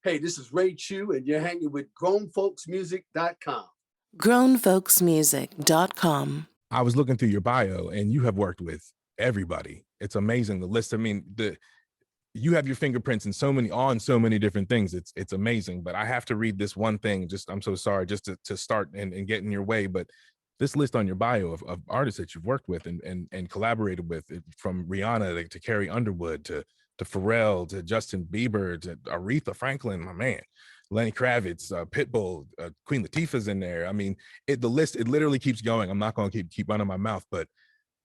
Hey, this is Ray Chew, and you're hanging with grownfolksmusic.com. grownfolksmusic.com. I was looking through your bio, and you have worked with everybody. It's amazing, the list. I mean, you have your fingerprints in so many different things. It's amazing. But I have to read this one thing. I'm so sorry, just to start and get in your way. But this list on your bio of artists that you've worked with and collaborated with, from Rihanna to Carrie Underwood to Pharrell to Justin Bieber to Aretha Franklin, my man, Lenny Kravitz, Pitbull, Queen Latifah's in there. I mean, the list, it literally keeps going. I'm not going to keep running my mouth, but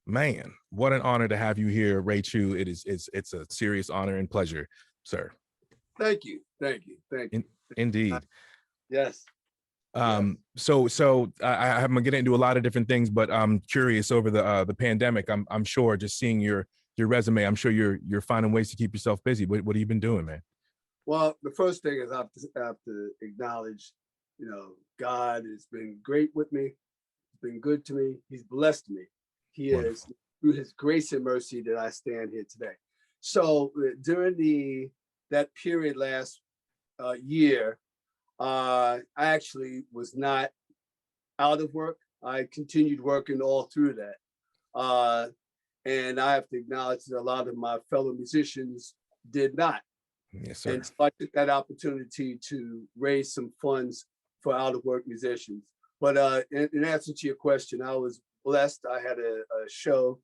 man, what an honor to have you here, Ray Chew. It's a serious honor and pleasure, sir. Thank you. Indeed. Yes. So I'm gonna get into a lot of different things, but I'm curious over the pandemic. I'm sure, just seeing your resume, I'm sure you're finding ways to keep yourself busy. What have you been doing, man? Well, the first thing is I have to acknowledge, God has been great with me. He's been good to me. He's blessed me. He is, through his grace and mercy, that I stand here today. So during that period last year, I actually was not out of work. I continued working all through that. And I have to acknowledge that a lot of my fellow musicians did not. Yes, sir. And so I took that opportunity to raise some funds for out of work musicians. But in answer to your question, I was blessed. I had a show.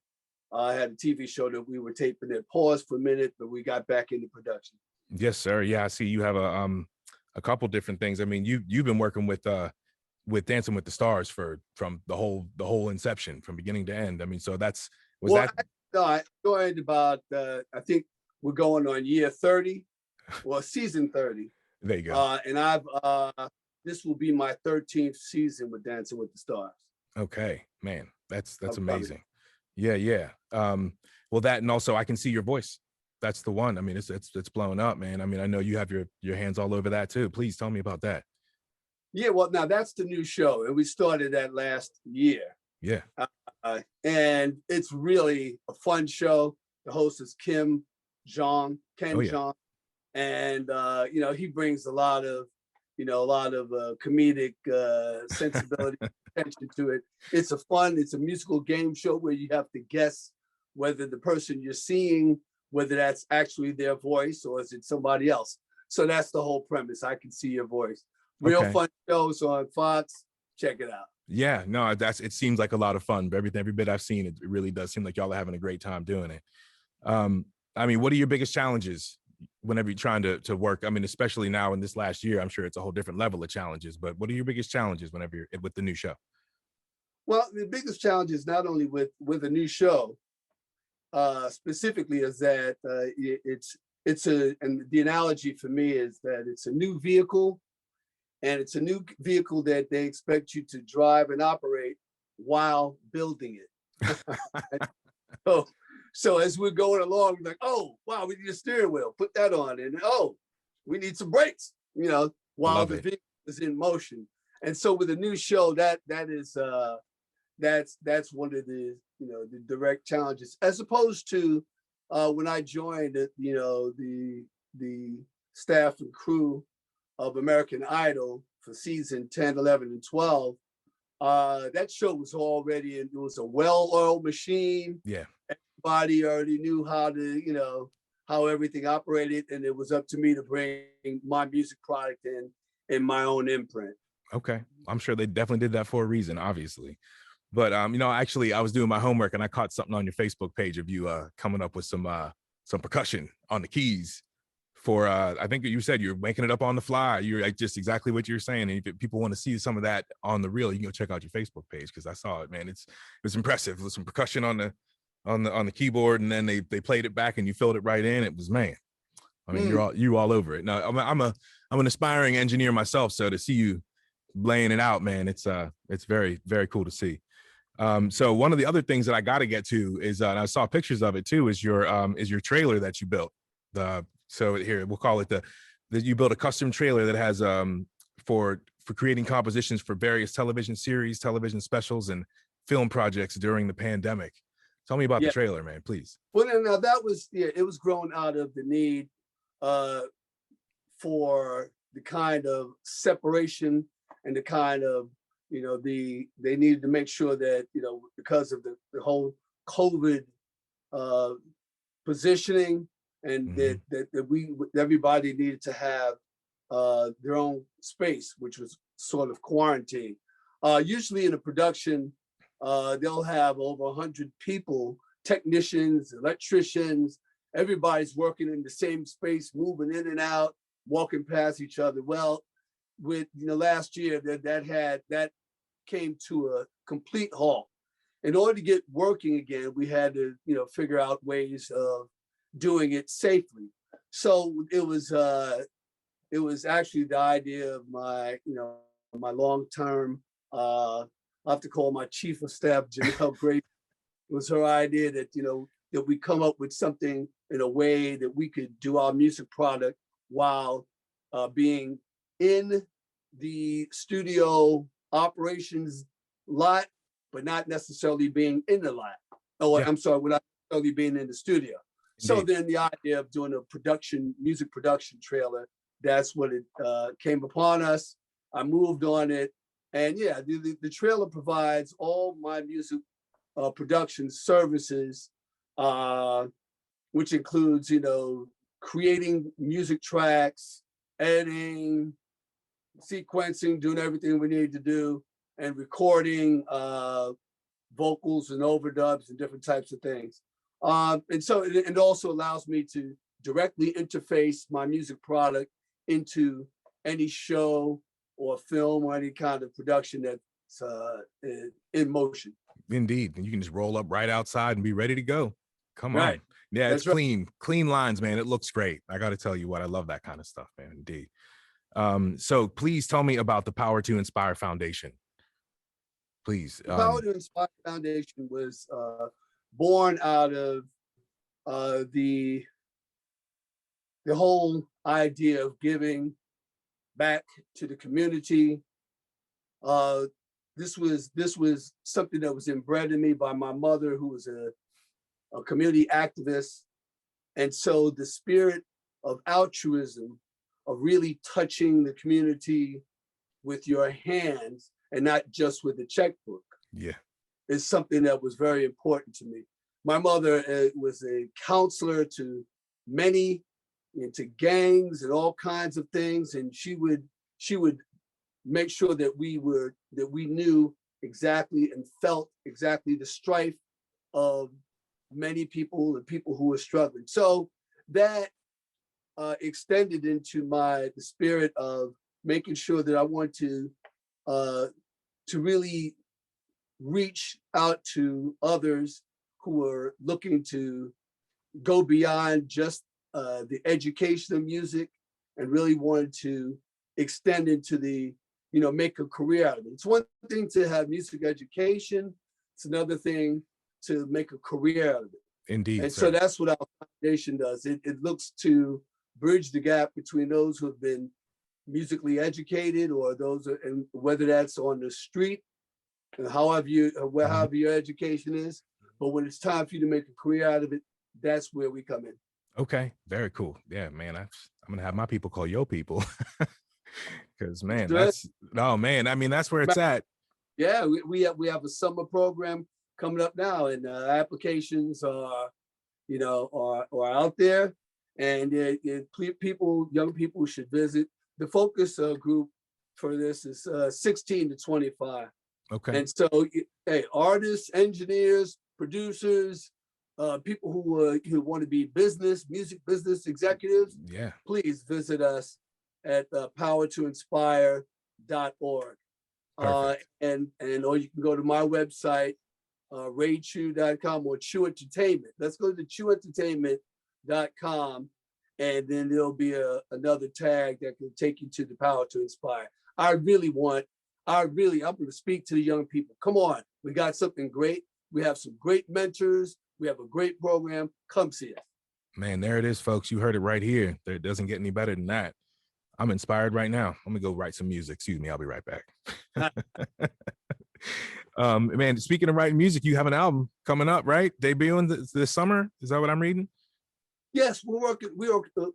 I had a TV show that we were taping that paused for a minute, but we got back into production. Yes, sir. Yeah, I see you have a couple different things. I mean, you've been working with Dancing with the Stars from the whole inception, from beginning to end. I mean, so I joined about I think we're going on year 30, well, season 30. There you go. And I've this will be my 13th season with Dancing with the Stars. Okay, man, that's amazing. Yeah. Well, that, and also I can see your voice. That's the one. I mean, it's blown up, man. I mean, I know you have your hands all over that too. Please tell me about that. Yeah, well, now that's the new show, and we started that last year. Yeah. And it's really a fun show. The host is Ken Jeong, and he brings a lot of comedic sensibility, attention to it. It's a musical game show where you have to guess whether the person you're seeing, whether that's actually their voice or is it somebody else. So that's the whole premise. I can see your voice. Real fun shows on Fox. Check it out. Yeah, no, it seems like a lot of fun. Every bit I've seen, it really does seem like y'all are having a great time doing it. I mean, what are your biggest challenges whenever you're trying to work? I mean, especially now in this last year, I'm sure it's a whole different level of challenges, but what are your biggest challenges whenever you're with the new show? Well, the biggest challenge is not only with a new show, specifically, is that and the analogy for me is that it's a new vehicle, and it's a new vehicle that they expect you to drive and operate while building it. So as we're going along, we're like, oh, wow, we need a steering wheel, put that on. And oh, we need some brakes, while the vehicle is in motion. And so with a new show, that's one of the direct challenges, as opposed to when I joined the staff and crew of American Idol for season 10, 11, and 12. That show was already, it was a well-oiled machine. Yeah. Everybody already knew how everything operated, and it was up to me to bring my music product in my own imprint. Okay. I'm sure they definitely did that for a reason, obviously. But actually I was doing my homework and I caught something on your Facebook page of you coming up with some percussion on the keys for I think you said you're making it up on the fly. You're like just exactly what you're saying. And if people want to see some of that on the reel, you can go check out your Facebook page, because I saw it, man. It was impressive. With some percussion on the keyboard, and then they played it back and you filled it right in. It was, man. I mean, you're all over it. Now I'm an aspiring engineer myself, so to see you laying it out, man, it's very, very cool to see. So one of the other things that I got to get to is, and I saw pictures of it too, is your trailer that you built. So here we'll call it that you built a custom trailer that has for creating compositions for various television series, television specials, and film projects during the pandemic. Tell me about the trailer, man, please. Well, now that was it was grown out of the need for the kind of separation and the kind of, they needed to make sure that, because of the whole COVID positioning, and that everybody needed to have their own space, which was sort of quarantine. Usually in a production, they'll have over 100 people, technicians, electricians, everybody's working in the same space, moving in and out, walking past each other. Well, with last year, that came to a complete halt. In order to get working again, we had to figure out ways of doing it safely. So it was actually the idea of my my long-term, I have to call my chief of staff, Janelle Gray. It was her idea that that we come up with something in a way that we could do our music product while being in the studio operations lot, but not necessarily being in the lot. Oh, yeah. I'm sorry, without necessarily being in the studio. Indeed. So then the idea of doing a music production trailer, that's what it came upon us. I moved on it. And yeah, the trailer provides all my music production services, which includes, creating music tracks, editing, sequencing, doing everything we need to do, and recording vocals and overdubs and different types of things. And so it also allows me to directly interface my music product into any show or film or any kind of production that's in motion. Indeed. And you can just roll up right outside and be ready to go. Come Right. on. Yeah, That's it's clean lines, man. It looks great. I got to tell you what, I love that kind of stuff, man. Indeed. So please tell me about the Power to Inspire Foundation. Please. The Power to Inspire Foundation was born out of the whole idea of giving back to the community. This was something that was inbred in me by my mother, who was a community activist. And so the spirit of altruism, of really touching the community with your hands and not just with a checkbook, is something that was very important to me. My mother was a counselor to many, into gangs and all kinds of things, and she would make sure that we knew exactly and felt exactly the strife of many people and people who were struggling. So that extended into the spirit of making sure that I want to really reach out to others who are looking to go beyond just the education of music and really wanted to extend into the, make a career out of it. It's one thing to have music education. It's another thing to make a career out of it. Indeed. And so that's what our foundation does. It looks to bridge the gap between those who have been musically educated or those, and whether that's on the street, and however your education is. But when it's time for you to make a career out of it, that's where we come in. Okay, very cool. Yeah, man, I'm gonna have my people call your people, because man, I mean, that's where it's at. Yeah, we have a summer program coming up now, and applications are out there, and young people should visit. The focus group for this is 16 to 25. Okay. And so, hey, artists, engineers, producers, people who want to be music business executives, please visit us at powertoinspire.org. Or you can go to my website, raychew.com, or Chew Entertainment. Let's go to chewentertainment.com, and then there'll be another tag that can take you to the Power to Inspire. I'm going to speak to the young people. Come on, we got something great. We have some great mentors. We have a great program. Come see us. Man, there it is, folks. You heard it right here. It doesn't get any better than that. I'm inspired right now. I'm gonna go write some music. Excuse me, I'll be right back. Man, speaking of writing music, you have an album coming up, right? Debuting this summer. Is that what I'm reading? Yes, we're working.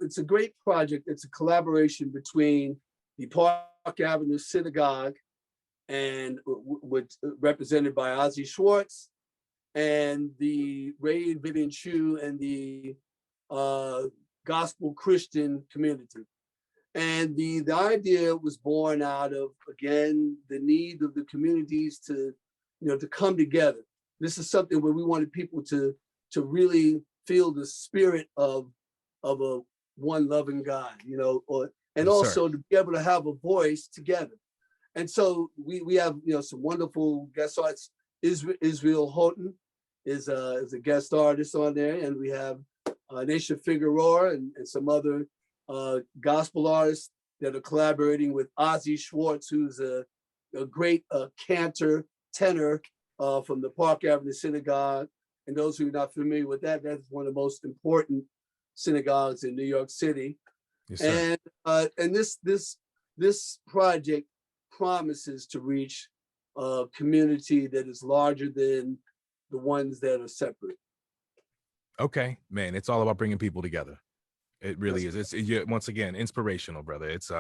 It's a great project. It's a collaboration between the Park Avenue Synagogue and with represented by Ozzy Schwartz and the Ray and Vivian Chew and the uh, gospel Christian community. And the idea was born out of, again, the need of the communities to, to come together. This is something where we wanted people to really feel the spirit of a one loving God, and Yes, sir. also to be able to have a voice together. And so we have, some wonderful guest artists. Israel Houghton is a guest artist on there, and we have Naisha Figueroa and some other gospel artists that are collaborating with Ozzy Schwartz, who's a great cantor, tenor from the Park Avenue Synagogue. And those who are not familiar with that, that's one of the most important synagogues in New York City. Yes, sir. And this project promises to reach a community that is larger than the ones that are separate. Okay, man, it's all about bringing people together. It really is. Once again, inspirational, brother. It's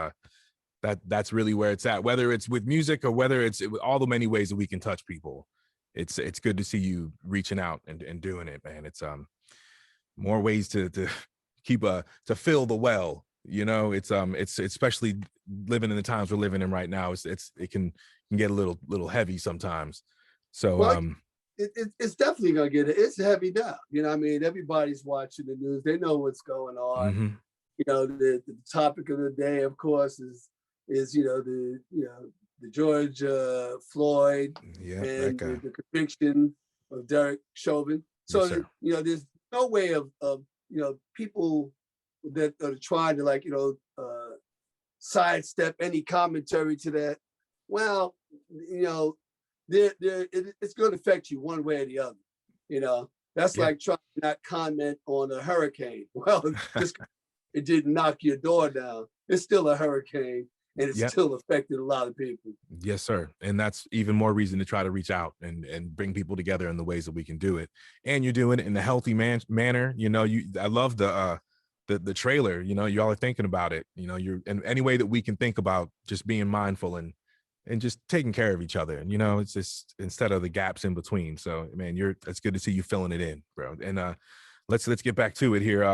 that's really where it's at. Whether it's with music or whether it's all the many ways that we can touch people. It's good to see you reaching out and doing it, man. It's more ways to keep to fill the well. It's especially living in the times we're living in right now. It can get a little heavy sometimes. So well, it's definitely gonna it's heavy now. Everybody's watching the news. They know what's going on. Mm-hmm. The topic of the day, of course, is the George Floyd and the conviction of Derek Chauvin. So yes, there's no way of people that are trying to sidestep any commentary to that. Well, it's going to affect you one way or the other. That's like trying to not comment on a hurricane. Well, it didn't knock your door down. It's still a hurricane, and it's still affected a lot of people. Yes, sir. And that's even more reason to try to reach out and bring people together in the ways that we can do it. And you're doing it in a healthy manner. I love the trailer. Y'all are thinking about it. You're in any way that we can think about just being mindful and just taking care of each other. And it's just instead of the gaps in between. So man, it's good to see you filling it in, bro. And let's get back to it here.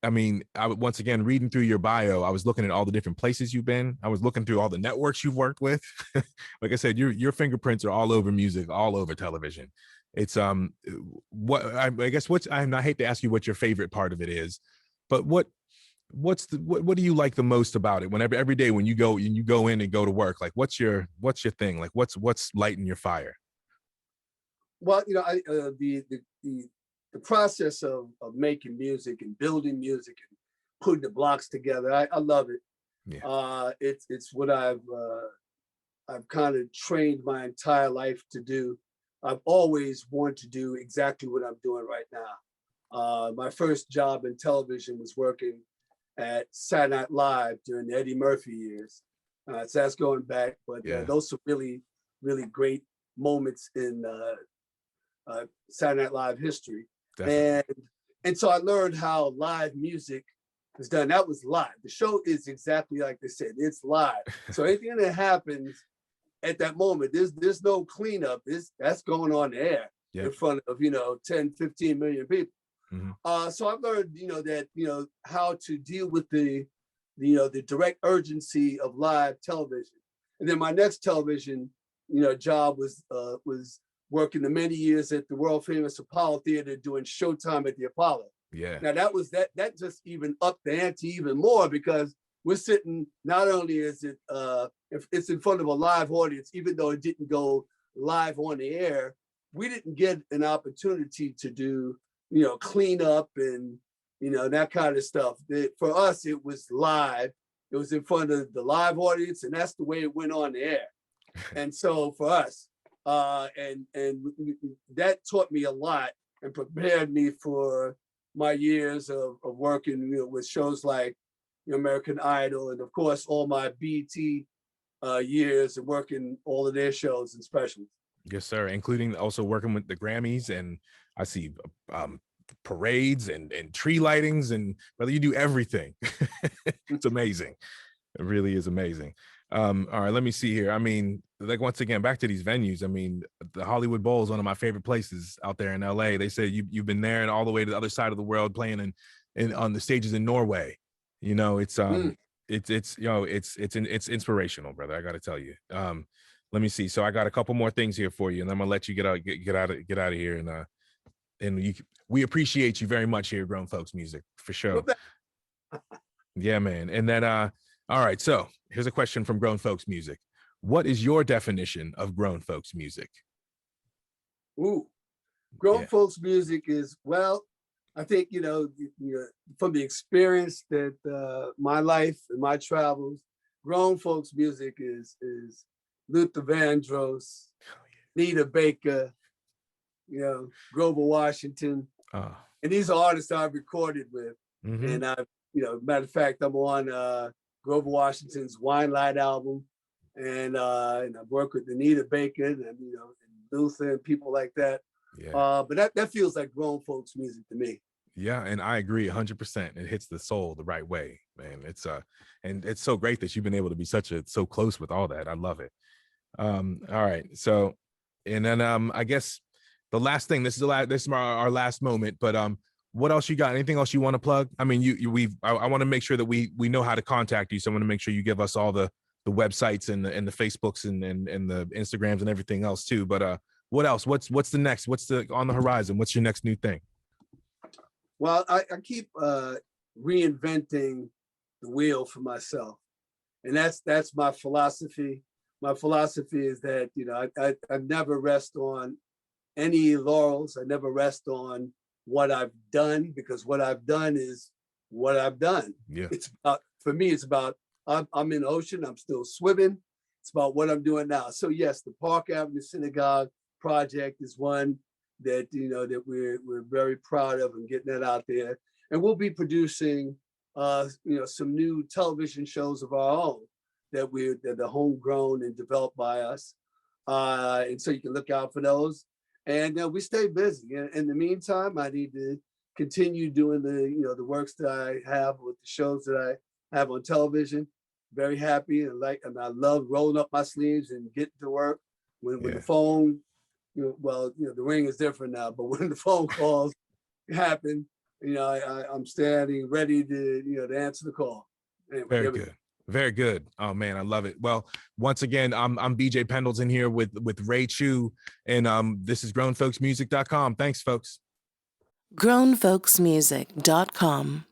Once again, reading through your bio, I was looking at all the different places you've been. I was looking through all the networks you've worked with. Like I said, your fingerprints are all over music, all over television. It's I hate to ask you what your favorite part of it is, but what do you like the most about it? Whenever every day when you go in and go to work, like what's your thing? Like what's lighting your fire? Well, the process of making music and building music and putting the blocks together, I love it. Yeah. It's what I've kind of trained my entire life to do. I've always wanted to do exactly what I'm doing right now. My first job in television was working at Saturday Night Live during the Eddie Murphy years. So that's going back, but those are really, really great moments in Saturday Night Live history. Definitely. And so I learned how live music is done. That was live. The show is exactly like they said. It's live. So anything that happens at that moment, there's no cleanup. That's going on the air in front of 10, 15 million people. Mm-hmm. So I've learned that how to deal with the direct urgency of live television. And then my next television job was working the many years at the world famous Apollo Theater doing Showtime at the Apollo. Yeah. Now that just even upped the ante even more, because we're sitting, not only is it if it's in front of a live audience, even though it didn't go live on the air, we didn't get an opportunity to do clean up and that kind of stuff. For us, it was live. It was in front of the live audience, and that's the way it went on the air. And so for us, and that taught me a lot and prepared me for my years of working with shows like American Idol, and of course all my BT years of working all of their shows and specials. Yes, sir. Including also working with the Grammys, and I see parades and tree lightings, and brother, you do everything. It's amazing. It really is amazing. All right, let me see here. I mean, like, once again, back to these venues. I mean, the Hollywood Bowl is one of my favorite places out there in LA. They say you've been there and all the way to the other side of the world playing in on the stages in Norway. You know, it's you know, it's inspirational, brother. I got to tell you. Let me see. So I got a couple more things here for you, and I'm gonna let you get out of here. And we appreciate you very much here at Grown Folks Music, for sure. Yeah, man. And then all right, so here's a question from Grown Folks Music. What is your definition of grown folks music? Ooh, grown folks music is, well, I think, from the experience that my life and my travels, grown folks music is Luther Vandross, Nita Baker, Grover Washington. And these are artists I've recorded with. And I've, matter of fact, I'm on Grover Washington's Wine Light album. And I've worked with Anita Baker and Luther and people like that. Yeah. But that feels like grown folks music to me. Yeah, and I agree 100%. It hits the soul the right way, man. It's and it's so great that you've been able to be so close with all that. I love it. All right. So, and then I guess the last thing, this is our last moment, but what else you got? Anything else you want to plug? I mean, I want to make sure that we know how to contact you. So I want to make sure you give us all the websites and the Facebooks and the Instagrams and everything else too. But what else? What's the next? What's on the horizon? What's your next new thing? Well, I keep reinventing the wheel for myself, and that's my philosophy. My philosophy is that I never rest on any laurels. I never rest on what I've done, because what I've done is what I've done. Yeah. For me, it's about I'm in the ocean. I'm still swimming. It's about what I'm doing now. So yes, the Park Avenue Synagogue project is one that that we're very proud of, and getting that out there. And we'll be producing some new television shows of our own that are homegrown and developed by us. And so you can look out for those. And we stay busy. And in the meantime, I need to continue doing the works that I have with the shows that I have on television. Very happy and I love rolling up my sleeves and getting to work. When the phone, the ring is different now, but when the phone calls happen, I'm standing ready to answer the call. Anyway, very good. Very good. Oh man, I love it. Well, once again, I'm BJ Pendleton here with Ray Chew, and this is grownfolksmusic.com. Thanks, folks. grownfolksmusic.com